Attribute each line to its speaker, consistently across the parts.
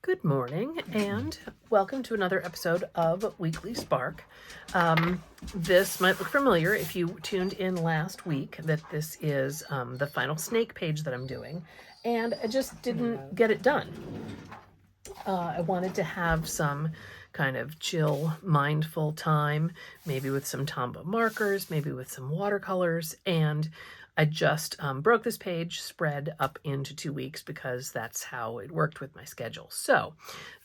Speaker 1: Good morning and welcome to another episode of Weekly Spark. This might look familiar if you tuned in last week, that this is the final snake page that I'm doing, and I just didn't get it done. I wanted to have some kind of chill, mindful time, maybe with some Tombow markers, maybe with some watercolors, and I just broke this page spread up into 2 weeks because that's how it worked with my schedule. So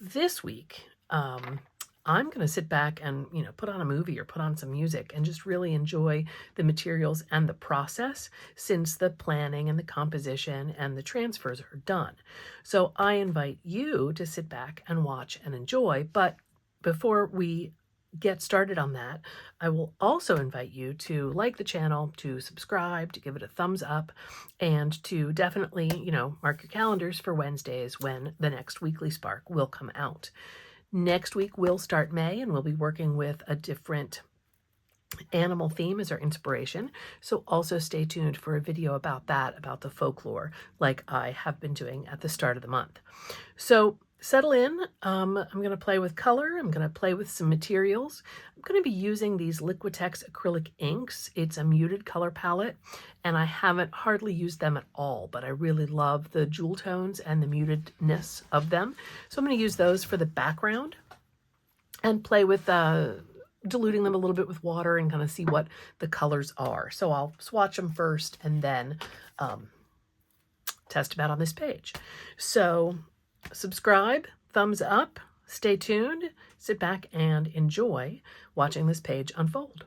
Speaker 1: this week, I'm going to sit back and, put on a movie or put on some music and just really enjoy the materials and the process, since the planning and the composition and the transfers are done. So I invite you to sit back and watch and enjoy. But before we get started on that, I will also invite you to like the channel, to subscribe, to give it a thumbs up, and to definitely, mark your calendars for Wednesdays when the next Weekly Spark will come out. Next week, we'll start May, and we'll be working with a different animal theme as our inspiration. So also stay tuned for a video about that, about the folklore, like I have been doing at the start of the month. So settle in. I'm going to play with color. I'm going to play with some materials. I'm going to be using these Liquitex acrylic inks. It's a muted color palette, and I haven't hardly used them at all, but I really love the jewel tones and the mutedness of them. So I'm going to use those for the background and play with diluting them a little bit with water and kind of see what the colors are. So I'll swatch them first and then test them out on this page. So subscribe, thumbs up, stay tuned, sit back and enjoy watching this page unfold.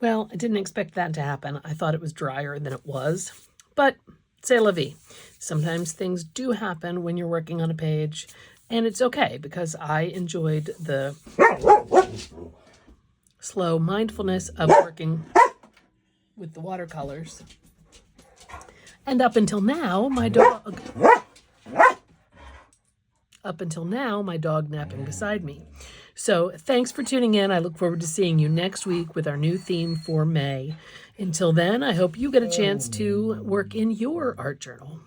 Speaker 1: Well, I didn't expect that to happen. I thought it was drier than it was, but c'est la vie. Sometimes things do happen when you're working on a page, and it's okay because I enjoyed the slow mindfulness of working with the watercolors. And up until now, my dog napping beside me. So thanks for tuning in. I look forward to seeing you next week with our new theme for May. Until then, I hope you get a chance to work in your art journal.